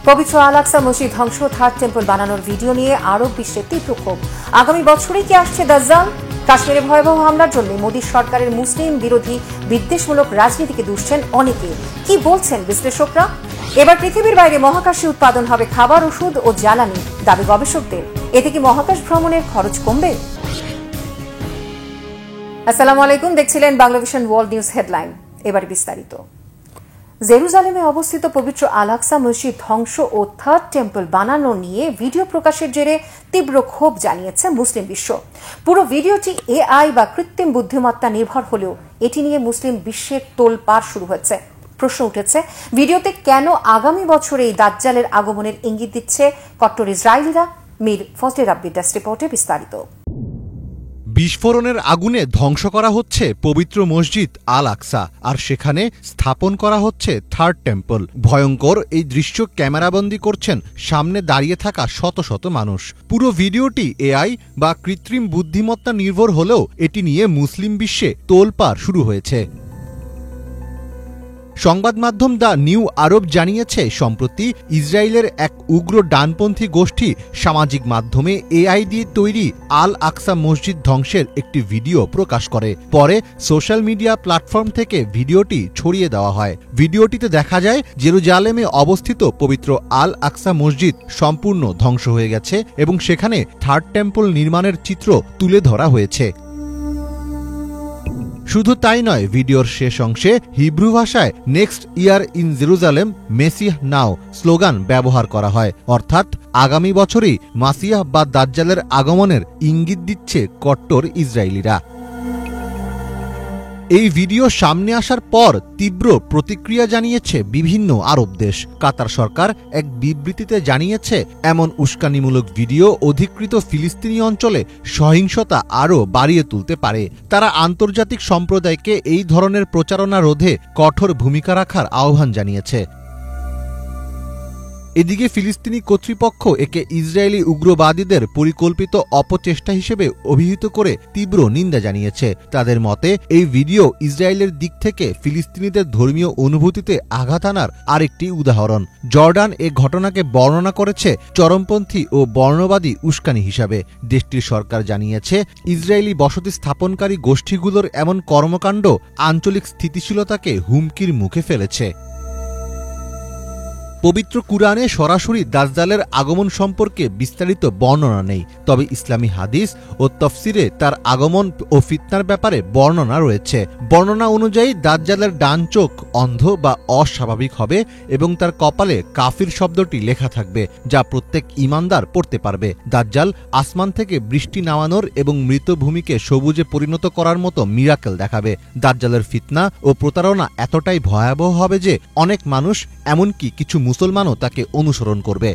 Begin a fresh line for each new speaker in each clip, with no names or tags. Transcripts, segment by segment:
পবিত্র আল আকসা মসজিদ ধ্বংস, থার্ড টেম্পল বানানোর ভিডিও নিয়ে আরব বিশ্বে তীব্র ক্ষোভ। আগামী বছরেই কি আসছে দাজ্জাল? কাশ্মীরে ভয়াবহ হামলার জন্য মোদী সরকারের মুসলিম বিরোধী বিদ্বেষমূলক রাজনীতিকে দুষছেন অনেকে। কি বলছেন বিশ্লেষকরা? এবার পৃথিবীর বাইরে মহাকাশে উৎপাদন হবে খাবার, ওষুধ ও জ্বালানি, দাবি গবেষকদের। এতে কি মহাকাশ ভ্রমণের খরচ কমবে? আসসালামু আলাইকুম, দেখছিলেন বাংলাভিশন ওয়ার্ল্ড নিউজ হেডলাইন। এবার বিস্তারিত। জেরুজালেমে অবস্থিত পবিত্র আল আকসা মসজিদ ধ্বংস ও থার্ড টেম্পল বানানো নিয়ে ভিডিও প্রকাশের জেরে তীব্র ক্ষোভ জানিয়েছে মুসলিম বিশ্ব। পুরো ভিডিওটি এআই বা কৃত্রিম বুদ্ধিমত্তা নির্ভর হলেও এটি নিয়ে মুসলিম বিশ্বের তোলপাড় শুরু হয়েছে। প্রশ্ন উঠেছে, ভিডিওতে কেন আগামী বছরে এই দাজ্জালের আগমনের ইঙ্গিত দিচ্ছে কট্টর ইসরায়েলিরা? মীর ফজলে রাব্বির ডেস্ক রিপোর্টে বিস্তারিত।
বিস্ফোরণের আগুনে ধ্বংস করা হচ্ছে পবিত্র মসজিদ আল আকসা, আর সেখানে স্থাপন করা হচ্ছে থার্ড টেম্পল। ভয়ঙ্কর এই দৃশ্য ক্যামেরাবন্দি করছেন সামনে দাঁড়িয়ে থাকা শত শত মানুষ। পুরো ভিডিওটি এআই বা কৃত্রিম বুদ্ধিমত্তা নির্ভর হলেও এটি নিয়ে মুসলিম বিশ্বে তোলপাড় শুরু হয়েছে। সংবাদ মাধ্যম দ্য নিউ আরব জানিয়েছে, সম্প্রতি ইসরায়েলের এক উগ্র ডানপন্থী গোষ্ঠী সামাজিক মাধ্যমে এআই দিয়ে তৈরি আল আকসা মসজিদ ধ্বংসের একটি ভিডিও প্রকাশ করে। পরে সোশ্যাল মিডিয়া প্ল্যাটফর্ম থেকে ভিডিওটি ছড়িয়ে দেওয়া হয়। ভিডিওটিতে দেখা যায় জেরুজালেমে অবস্থিত পবিত্র আল আকসা মসজিদ সম্পূর্ণ ধ্বংস হয়ে গেছে এবং সেখানে থার্ড টেম্পল নির্মাণের চিত্র তুলে ধরা হয়েছে। শুধু তাই নয়, ভিডিওর শেষ অংশে হিব্রু ভাষায় next year in Jerusalem Messiah now slogan ব্যবহার করা হয়, অর্থাৎ আগামী বছরই মাসিয়াহ বা দাজ্জালের আগমনের ইঙ্গিত দিচ্ছে কট্টর ইসরায়েলিরা। এই ভিডিও সামনে আসার পর তীব্র প্রতিক্রিয়া জানিয়েছে বিভিন্ন আরব দেশ। কাতার সরকার এক বিবৃতিতে জানিয়েছে, এমন উস্কানিমূলক ভিডিও অধিকৃত ফিলিস্তিনি অঞ্চলে সহিংসতা আরও বাড়িয়ে তুলতে পারে। তারা আন্তর্জাতিক সম্প্রদায়কে এই ধরনের প্রচারণা রোধে কঠোর ভূমিকা রাখার আহ্বান জানিয়েছে। এদিকে ফিলিস্তিনি কর্তৃপক্ষ একে ইসরায়েলি উগ্রবাদীদের পরিকল্পিত অপচেষ্টা হিসেবে অভিহিত করে তীব্র নিন্দা জানিয়েছে। তাদের মতে এই ভিডিও ইসরায়েলের দিক থেকে ফিলিস্তিনিদের ধর্মীয় অনুভূতিতে আঘাত আনার আরেকটি উদাহরণ। জর্ডান এ ঘটনাকে বর্ণনা করেছে চরমপন্থী ও বর্ণবাদী উস্কানি হিসাবে। দেশটির সরকার জানিয়েছে, ইসরায়েলি বসতি স্থাপনকারী গোষ্ঠীগুলোর এমন কর্মকাণ্ড আঞ্চলিক স্থিতিশীলতাকে হুমকির মুখে ফেলেছে। পবিত্র কুরআনে সরাসরি দাজ্জালের আগমন সম্পর্কে বিস্তারিত বর্ণনা নেই, তবে ইসলামী হাদিস ও তফসিরে তার আগমন ও ফিতনার ব্যাপারে বর্ণনা রয়েছে। বর্ণনা অনুযায়ী দাজ্জালের ডান চোখ অন্ধ বা অস্বাভাবিক হবে এবং তার কপালে কাফির শব্দটি লেখা থাকবে, যা প্রত্যেক ঈমানদার পড়তে পারবে। দাজ্জাল আসমান থেকে বৃষ্টি নামানোর এবং মৃত ভূমিকে সবুজে পরিণত করার মতো মিরাকেল দেখাবে। দাজ্জালের ফিতনা ও প্রতারণা এতটাই ভয়াবহ হবে যে অনেক মানুষ, এমনকি কিছু মুসলমানও তাকে অনুসরণ করবে।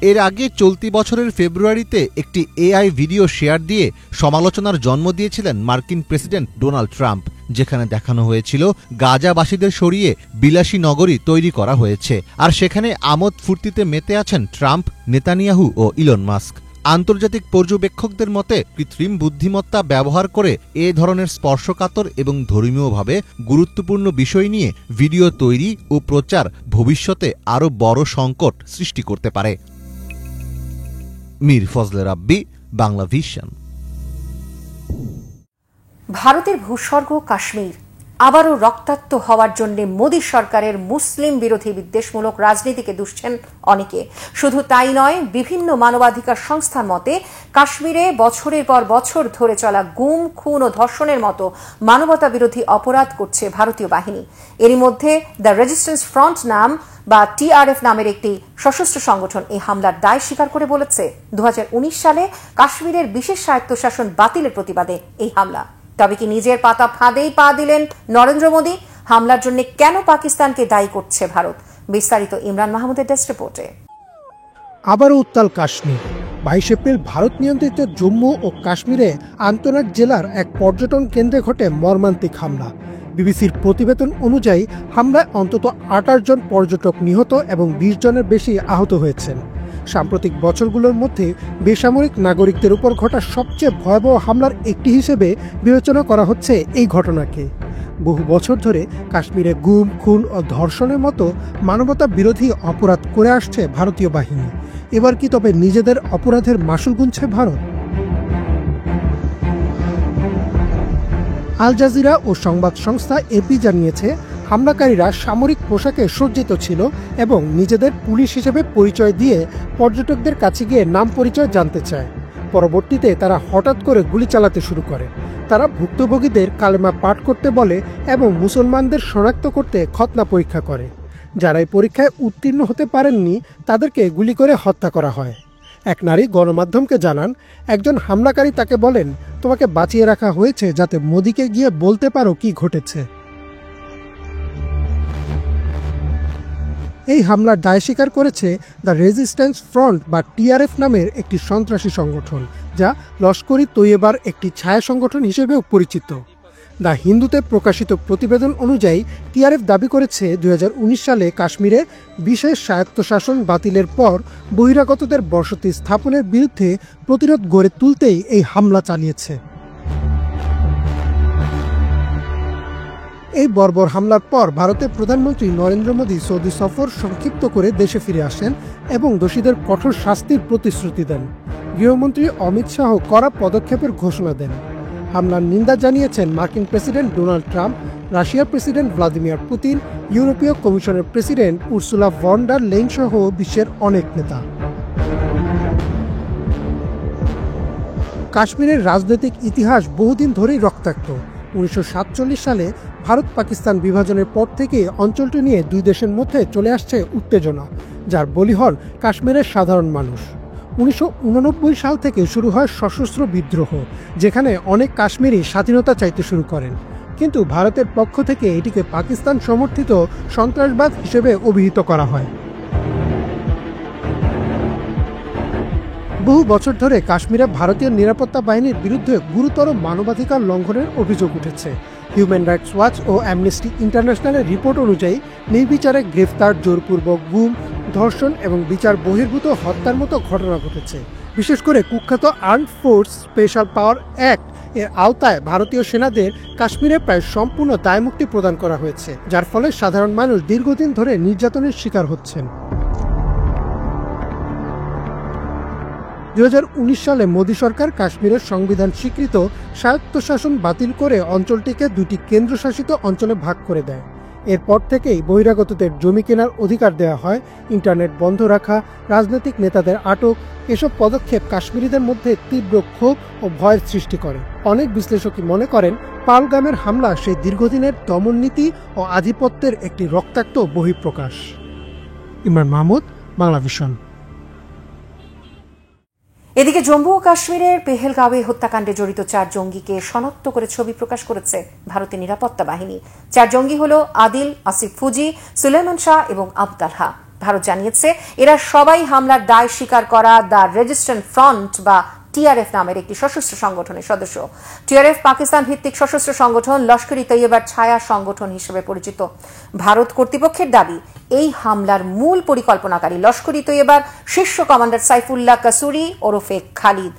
এর আগে চলতি বছরের ফেব্রুয়ারিতে একটি এআই ভিডিও শেয়ার দিয়ে সমালোচনার জন্ম দিয়েছিলেন মার্কিন প্রেসিডেন্ট ডোনাল্ড ট্রাম্প, যেখানে দেখানো হয়েছিল গাজাবাসীদের সরিয়ে বিলাসী নগরী তৈরি করা হয়েছে, আর সেখানে আমোদ ফুর্তিতে মেতে আছেন ট্রাম্প, নেতানিয়াহু ও ইলন মাস্ক। আন্তর্জাতিক পর্যবেক্ষকদের মতে, কৃত্রিম বুদ্ধিমত্তা ব্যবহার করে এ ধরনের স্পর্শকাতর এবং ধর্মীয়ভাবে গুরুত্বপূর্ণ বিষয় নিয়ে ভিডিও তৈরি ও প্রচার ভবিষ্যতে আরও বড় সংকট সৃষ্টি করতে পারে। মীর ফজলে রাব্বি, বাংলাভিশন।
ভারতের ভূস্বর্গ কাশ্মীর আবারও রক্তাক্ত হওয়ার জন্য মোদী সরকারের মুসলিম বিরোধী বিদ্বেষমূলক রাজনীতিকে দুষছেন অনেকে। শুধু তাই নয়, বিভিন্ন মানবাধিকার সংস্থার মতে কাশ্মীরে বছরের পর বছর ধরে চলা গুম, খুন ও ধর্ষণের মতো মানবতা বিরোধী অপরাধ করছে ভারতীয় বাহিনী। এরই মধ্যে দ্য রেজিস্ট্যান্স ফ্রন্ট নাম বা টিআরএফ নামের একটি সশস্ত্র সংগঠন এই হামলার দায় স্বীকার করে বলেছে, 2019 সালে কাশ্মীরের বিশেষ স্বায়ত্তশাসন বাতিলের প্রতিবাদে এই হামলা। তবে কি নিজের পাতা ফাঁদেই পা দিলেন নরেন্দ্র মোদী? হামলার জন্য কেন পাকিস্তানকে দায়ী করছে ভারত? বিস্তারিত ইমরান মাহমুদের ডেস্ক রিপোর্টে।
আবারও উত্তাল কাশ্মীর। 22 এপ্রিল ভারত নিয়ন্ত্রিত জম্মু ও কাশ্মীরে আন্তনাগ জেলার এক পর্যটন কেন্দ্রে ঘটে মর্মান্তিক হামলা। বিবিসির প্রতিবেদন অনুযায়ী হামলায় অন্তত 28 জন পর্যটক নিহত এবং 20 জনের বেশি আহত হয়েছেন। সাম্প্রতিক বছরগুলোর মধ্যে বেসামরিক নাগরিকদের উপর ঘটা সবচেয়ে ভয়াবহ হামলার একটি হিসেবে বিবেচনা করা হচ্ছে এই ঘটনাকে। বহু বছর ধরে কাশ্মীরে গুম, খুন ও ধর্ষণের মতো মানবতা বিরোধী অপরাধ করে আসছে ভারতীয় বাহিনী। এবার কি তবে নিজেদের অপরাধের মাসুল গুনছে ভারত? আল জাজিরা ও সংবাদ সংস্থা এপি জানিয়েছে, হামলাকারীরা সামরিক পোশাকে সজ্জিত ছিল এবং নিজেদের পুলিশ হিসেবে পরিচয় দিয়ে পর্যটকদের কাছে গিয়ে নাম পরিচয় জানতে চায়। পরবর্তীতে তারা হঠাৎ করে গুলি চালাতে শুরু করে। তারা ভুক্তভোগীদের কালেমা পাঠ করতে বলে এবং মুসলমানদের শনাক্ত করতে খতনা পরীক্ষা করে। যারা এই পরীক্ষায় উত্তীর্ণ হতে পারেননি তাদেরকে গুলি করে হত্যা করা হয়। এক নারী গণমাধ্যমকে জানান, একজন হামলাকারী তাকে বলেন, তোমাকে বাঁচিয়ে রাখা হয়েছে যাতে মোদিকে গিয়ে বলতে পারো কি ঘটেছে। এই হামলার দায় স্বীকার করেছে দ্য রেজিস্ট্যান্স ফ্রন্ট বা টিআরএফ নামের একটি সন্ত্রাসী সংগঠন, যা লস্কর-ই তৈয়বার একটি ছায়া সংগঠন হিসেবেও পরিচিত। দ্য হিন্দুতে প্রকাশিত প্রতিবেদন অনুযায়ী টিআরএফ দাবি করেছে 2019 সালে কাশ্মীরে বিশেষ স্বায়ত্তশাসন বাতিলের পর বহিরাগতদের বসতি স্থাপনের বিরুদ্ধে প্রতিরোধ গড়ে তুলতেই এই হামলা চালিয়েছে। এই বর্বর হামলার পর ভারতের প্রধানমন্ত্রী নরেন্দ্র মোদী সৌদি সফর সংক্ষিপ্ত করে দেশে ফিরে আসেন এবং দোষীদের কঠোর শাস্তির প্রতিশ্রুতি দেন। গৃহমন্ত্রী অমিত শাহ কড়া পদক্ষেপের ঘোষণা দেন। হামলার নিন্দা জানিয়েছেন মার্কিন প্রেসিডেন্ট ডোনাল্ড ট্রাম্প, রাশিয়ার প্রেসিডেন্ট ভ্লাদিমির পুতিন, ইউরোপীয় কমিশনের president Ursula von der Leyen সহ বিশ্বের অনেক নেতা। কাশ্মীরের রাজনৈতিক ইতিহাস বহুদিন ধরেই রক্তাক্ত। 1947 সালে ভারত পাকিস্তান বিভাজনের পর থেকে অঞ্চলটি নিয়ে দুই দেশের মধ্যে চলে আসছে উত্তেজনা, যার বলি হন কাশ্মীরের সাধারণ মানুষ। 1989 সাল থেকে শুরু হয় সশস্ত্র বিদ্রোহ, যেখানে অনেক কাশ্মীরি স্বাধীনতা চাইতে শুরু করেন, কিন্তু ভারতের পক্ষ থেকে এটিকে পাকিস্তান সমর্থিত সন্ত্রাসবাদ হিসেবে অভিহিত করা হয়। বহু বছর ধরে কাশ্মীরে ভারতীয় নিরাপত্তা বাহিনীর বিরুদ্ধে গুরুতর মানবাধিকার লঙ্ঘনের অভিযোগ উঠেছে। হিউম্যান রাইটস ওয়াচ ও অ্যামনেস্টি ইন্টারন্যাশনালের রিপোর্ট অনুযায়ী নির্বিচারে গ্রেফতার, জোরপূর্বক গুম, ধর্ষণ এবং বিচার বহির্ভূত হত্যার মতো ঘটনা ঘটেছে। বিশেষ করে কুখ্যাত আর্মড ফোর্স স্পেশাল পাওয়ার অ্যাক্ট এর আওতায় ভারতীয় সেনাদের কাশ্মীরে প্রায় সম্পূর্ণ দায়মুক্তি প্রদান করা হয়েছে, যার ফলে সাধারণ মানুষ দীর্ঘদিন ধরে নির্যাতনের শিকার হচ্ছেন। 2019 সালে মোদী সরকার কাশ্মীরের সংবিধান স্বীকৃত স্বায়ত্তশাসন বাতিল করে অঞ্চলটিকে দুটি কেন্দ্রশাসিত অঞ্চলে ভাগ করে দেয়। এরপর থেকেই বহিরাগতদের জমি কেনার অধিকার দেওয়া হয়, ইন্টারনেট বন্ধ রাখা, রাজনৈতিক নেতাদের আটক, এসব পদক্ষেপ কাশ্মীরিদের মধ্যে তীব্র ক্ষোভ ও ভয়ের সৃষ্টি করে। অনেক বিশ্লেষকই মনে করেন পাহলগামের হামলা সেই দীর্ঘদিনের দমননীতি ও আধিপত্যের একটি রক্তাক্ত বহিঃপ্রকাশ। ইমরান মাহমুদ, বাংলাভিশন।
এদিকে জম্মু ও কাশ্মীরের পেহেলগাঁওয়ে হত্যাকাণ্ডে জড়িত 4 জঙ্গিকে শনাক্ত করে ছবি প্রকাশ করেছে ভারতের নিরাপত্তা বাহিনী। 4 জঙ্গি হল আদিল, আসিফ ফুজি, সুলেমান শাহ এবং আবদালহা। ভারত জানিয়েছে এরা সবাই হামলার দায় স্বীকার করা দ্য রেজিস্ট্যান্স ফ্রন্ট বা টিআরএফ নামের একটি সশস্ত্র সংগঠনের সদস্য। টিআরএফ পাকিস্তান ভিত্তিক সশস্ত্র সংগঠন, লস্কর-ই তৈয়বার ছায়া সংগঠন হিসেবে পরিচিত। ভারত কর্তৃপক্ষের দাবি, এই হামলার মূল পরিকল্পনাকারী লস্কর-ই তৈয়বার শীর্ষ কমান্ডার সাইফুল্লাহ কাসুরি ওরফে খালিদ।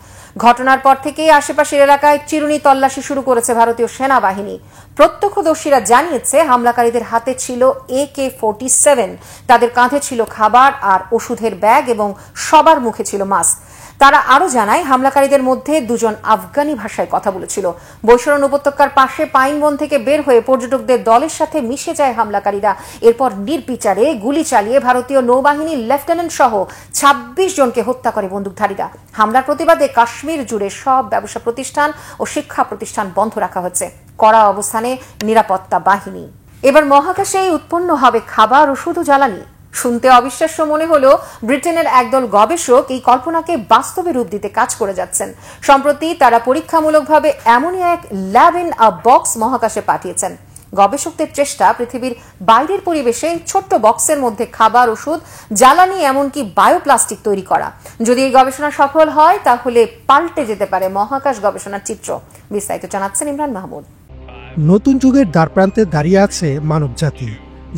ঘটনার পর থেকেই আশেপাশের এলাকায় চিরুনি তল্লাশি শুরু করেছে ভারতীয় সেনাবাহিনী। প্রত্যক্ষদর্শীরা জানিয়েছে হামলাকারীদের হাতে ছিল AK-47, তাদের কাঁধে ছিল খাবার আর ওষুধের ব্যাগ এবং সবার মুখে ছিল মাস্ক। তারা আরো জানায় হামলাকারীদের মধ্যে 2 জন আফগানি ভাষায় কথা বলেছিল। বৈশরণ উপত্যকার পাশে পাইনবন থেকে বের হয়ে পর্যটকদের দলের সাথে মিশে যায় হামলাকারীরা। এরপর নির্বিচারে গুলি চালিয়ে ভারতীয় নৌবাহিনীর লেফটেন্যান্ট সহ 26 জনকে হত্যা করে বন্দুকধারীরা। হামলার প্রতিবাদে কাশ্মীর জুড়ে সব ব্যবসা প্রতিষ্ঠান ও শিক্ষা প্রতিষ্ঠান বন্ধ রাখা হয়েছে। কড়া অবস্থানে নিরাপত্তা বাহিনী। এবার মহাকাশেই উৎপন্ন হবে খাবার, ওষুধ ও জ্বালানি। শুনতে অবিশ্বাস্য মনে হলেও ব্রিটেনের একদল গবেষক এই কল্পনাকে বাস্তবে রূপ দিতে কাজ করে যাচ্ছেন। সম্প্রতি তারা পরীক্ষামূলকভাবে এমনই এক ল্যাব ইন আ বক্স মহাকাশে পাঠিয়েছেন। গবেষকদের চেষ্টা পৃথিবীর বাইরের পরিবেশে ছোট্ট বক্সের মধ্যে খাবার, ওষুধ, জ্বালানি এমনকি বায়োপ্লাস্টিক তৈরি করা। যদি এই গবেষণা সফল হয় তাহলে পাল্টে যেতে পারে মহাকাশ গবেষণার চিত্র। বিস্তারিত জানাচ্ছেন ইমরান মাহমুদ।
নতুন যুগের দ্বারপ্রান্তে দাঁড়িয়ে আছে মানবজাতি,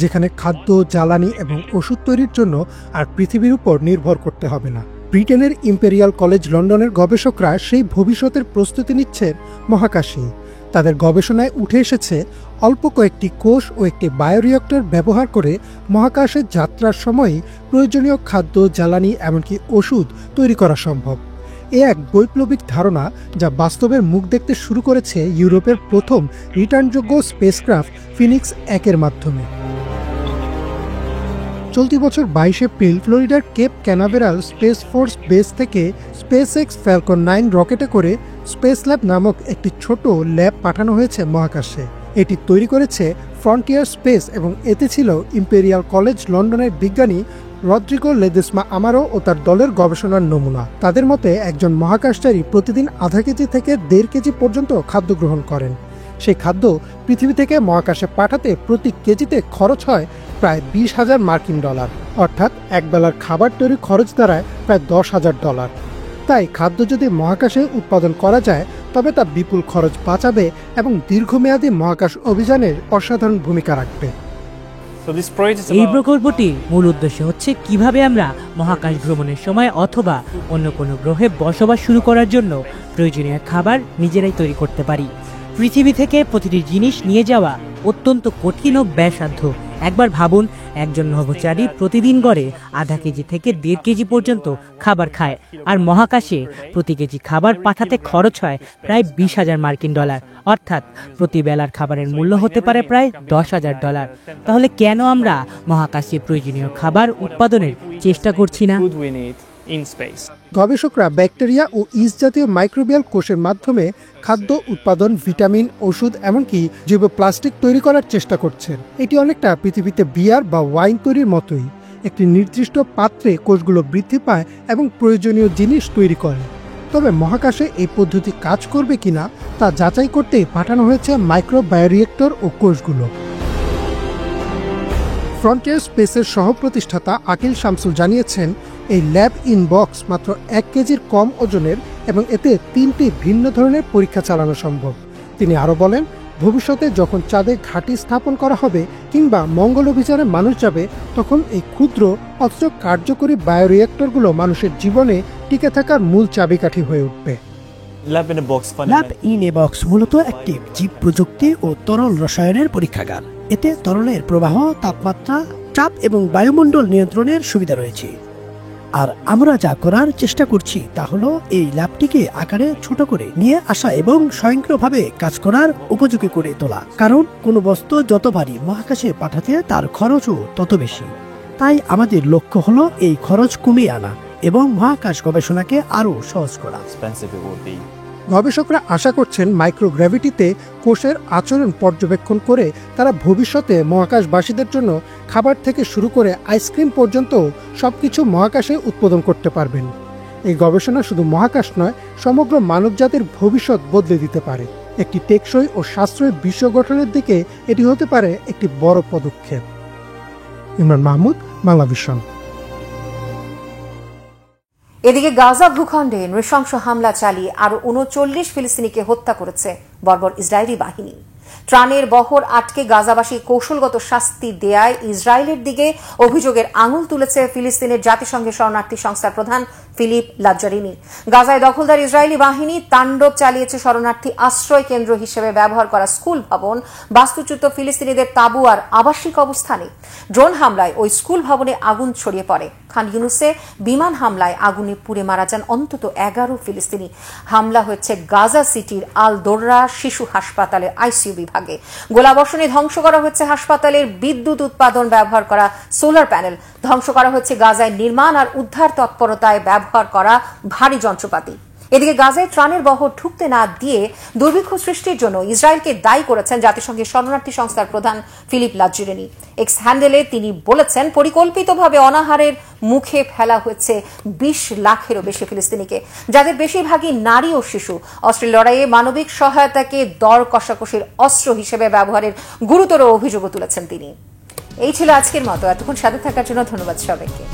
যেখানে খাদ্য, জ্বালানি এবং ওষুধ তৈরির জন্য আর পৃথিবীর উপর নির্ভর করতে হবে না। ব্রিটেনের ইম্পেরিয়াল কলেজ লন্ডনের গবেষকরা সেই ভবিষ্যতের প্রস্তুতি নিচ্ছেন মহাকাশে। তাদের গবেষণায় উঠে এসেছে অল্প কয়েকটি কোষ ও একটি বায়োরিয়েক্টর ব্যবহার করে মহাকাশে যাত্রার সময় প্রয়োজনীয় খাদ্য, জ্বালানি এমনকি ওষুধ তৈরি করা সম্ভব। এ এক বৈপ্লবিক ধারণা যা বাস্তবের মুখ দেখতে শুরু করেছে ইউরোপের প্রথম রিটার্নযোগ্য স্পেসক্রাফট ফিনিক্স 1-এর মাধ্যমে। চলতি বছর 22 এপ্রিল ফ্লোরিডার Cape Canaveral space force base থেকে স্পেসএক্স ফ্যালকন 9 রকেটে করে স্পেস ল্যাব নামক একটি ছোট ল্যাব পাঠানো হয়েছে মহাকাশে। এটি তৈরি করেছে ফ্রন্টিয়ার স্পেস এবং এতে ছিল ইম্পেরিয়াল কলেজ লন্ডনের বিজ্ঞানী রদ্রিগো লেদেসমা আমারো ও তার দলের গবেষণার নমুনা। তাদের মতে একজন মহাকাশচারী প্রতিদিন আধা কেজি থেকে 1.5 কেজি পর্যন্ত খাদ্য গ্রহণ করেন। সেই খাদ্য পৃথিবী থেকে মহাকাশে পাঠাতে প্রতি কেজিতে খরচ হয় প্রায় $20,000, অর্থাৎ একবেলার খাবার তৈরি খরচ দাঁড়ায় প্রায় $10,000। তাই খাদ্য যদি মহাকাশে উৎপাদন করা যায় তবে তা বিপুল খরচ বাঁচাবে এবং দীর্ঘমেয়াদী মহাকাশ অভিযানের অসাধারণ ভূমিকা রাখবে।
এই প্রকল্পটির মূল উদ্দেশ্য হচ্ছে কিভাবে আমরা মহাকাশ ভ্রমণের সময় অথবা অন্য কোনো গ্রহে বসবাস শুরু করার জন্য প্রয়োজনীয় খাবার নিজেরাই তৈরি করতে পারি। পৃথিবী থেকে প্রতিটি জিনিস নিয়ে যাওয়া অত্যন্ত কঠিন ও ব্যয়সাধ্য। একবার ভাবুন, একজন নভোচারী প্রতিদিন গড়ে আধা কেজি থেকে 1.5 কেজি পর্যন্ত খাবার খায়, আর মহাকাশে প্রতি কেজি খাবার পাঠাতে খরচ হয় প্রায় $20,000, অর্থাৎ প্রতি বেলার খাবারের মূল্য হতে পারে প্রায় $10,000। তাহলে কেন আমরা মহাকাশে প্রয়োজনীয় খাবার উৎপাদনের চেষ্টা করছি না?
গবেষকরা ব্যাকটেরিয়া ও ইস্ট জাতীয় মাইক্রোবিয়াল কোষের মাধ্যমে খাদ্য উৎপাদন, ভিটামিন, ওষুধ এমনকি জৈব প্লাস্টিক তৈরি করার চেষ্টা করছেন। এটি অনেকটা পৃথিবীতে বিয়ার বা ওয়াইন তৈরির মতোই। একটি নির্দিষ্ট পাত্রে কোষগুলো বৃদ্ধি পায় এবং প্রয়োজনীয় জিনিস তৈরি করে। তবে মহাকাশে এই পদ্ধতি কাজ করবে কিনা তা যাচাই করতেই পাঠানো হয়েছে মাইক্রো বায়োরিয়েক্টর ও কোষগুলো। ফ্রন্টিয়ার স্পেসের সহ-প্রতিষ্ঠাতা আকিল শামসুল জানিয়েছেন, এই ল্যাব ইন বক্স মাত্র 1 কেজির কম ওজনের এবং এতে 3টি ভিন্ন ধরনের পরীক্ষা চালানো সম্ভব। তিনি আরও বলেন, ভবিষ্যতে যখন চাঁদে ঘাঁটি স্থাপন করা হবে কিংবা মঙ্গল অভিযানে মানুষ যাবে, তখন এই ক্ষুদ্র অথচ কার্যকরী বায়োরিয়েক্টরগুলো মানুষের জীবনে টিকে থাকার মূল চাবিকাঠি হয়ে উঠবে।
ল্যাব ইন এ বক্স মূলত একটি জীব প্রযুক্তি ও তরল রসায়নের পরীক্ষাগার। এতে তরলের প্রবাহ, তাপমাত্রা, চাপ এবং বায়ুমণ্ডল নিয়ন্ত্রণের সুবিধা রয়েছে। আর আমরা যা করার চেষ্টা করছি তা হলো এই ল্যাবটিকে আকারে ছোট করে নিয়ে আসা এবং স্বয়ংক্রিয়ভাবে কাজ করার উপযোগী করে তোলা। কারণ কোনো বস্তু যত ভারী মহাকাশে পাঠাতে তার খরচও তত বেশি। তাই আমাদের লক্ষ্য হলো এই খরচ কমিয়ে আনা এবং মহাকাশ গবেষণাকে আরও সহজ করা।
গবেষকরা আশা করছেন মাইক্রোগ্র্যাভিটিতে কোষের আচরণ পর্যবেক্ষণ করে তারা ভবিষ্যতে মহাকাশবাসীদের জন্য খাবার থেকে শুরু করে আইসক্রিম পর্যন্ত সবকিছু মহাকাশে উৎপাদন করতে পারবেন। এই গবেষণা শুধু মহাকাশ নয়, সমগ্র মানবজাতির ভবিষ্যৎ বদলে দিতে পারে। একটি টেকসই ও সাশ্রয়ী বিশ্ব গঠনের দিকে এটি হতে পারে একটি বড় পদক্ষেপ। ইমরান মাহমুদ, বাংলাভিশন।
এদিকে গাজা ভূখণ্ডে নৃশংস হামলা চালিয়ে আরো 39 ফিলিস্তিনিকে হত্যা করেছে বর্বর ইসরায়েলি বাহিনী। ত্রাণের বহর আটকে গাজাবাসী কৌশলগত শাস্তি দেয়ায় ইসরায়েলের দিকে অভিযোগের আঙুল তুলেছে ফিলিস্তিনের জাতিসংঘের শরণার্থী সংস্থার প্রধান ফিলিপ লাজ্জারিনি। গাজায় দখলদার ইসরায়েলি বাহিনী তাণ্ডব চালিয়েছে শরণার্থী আশ্রয় কেন্দ্র হিসেবে ব্যবহার করা স্কুল ভবন, বাস্তুচ্যুত ফিলিস্তিনিদের তাঁবু আর আবাসিক অবস্থানে। ড্রোন হামলায় ওই স্কুল ভবনে আগুন ছড়িয়ে পড়ে। খান ইউনুসে বিমান হামলায় আগুনে পুড়ে মারা যান অন্তত 11 ফিলিস্তিনি। হামলা হয়েছে গাজা সিটির আল দোররা শিশু হাসপাতালের আইসিইউ বিভাগে। গোলাবর্ষণে ধ্বংস করা হয়েছে হাসপাতালের বিদ্যুৎ উৎপাদন ব্যবহার করা সোলার প্যানেল। ধ্বংস করা হয়েছে গাজায় নির্মাণ আর উদ্ধার তৎপরতায় ব্যবহার করা ভারী যন্ত্রপাতি। এদিকে গাজায় ত্রাণের বহর ঢুকতে না দিয়ে দুর্ভিক্ষ সৃষ্টির জন্য ইসরায়েলকে দায়ী করেছেন জাতিসংঘের শরণার্থী সংস্থার প্রধান ফিলিপ লাজ্জারিনি। এক্স হ্যান্ডেলে তিনি বলেছেন, পরিকল্পিতভাবে অনাহারের মুখে ফেলা হয়েছে 20 লাখেরও বেশি ফিলিস্তিনিকে, যাদের বেশিরভাগই নারী ও শিশু। অস্ত্রের লড়াইয়ে মানবিক সহায়তাকে দর কষাকষির অস্ত্র হিসেবে ব্যবহারের গুরুতর অভিযোগও তুলেছেন তিনি। এই ছিল আজকের মতো। এতক্ষণ সাথে থাকার জন্য ধন্যবাদ সবাইকে।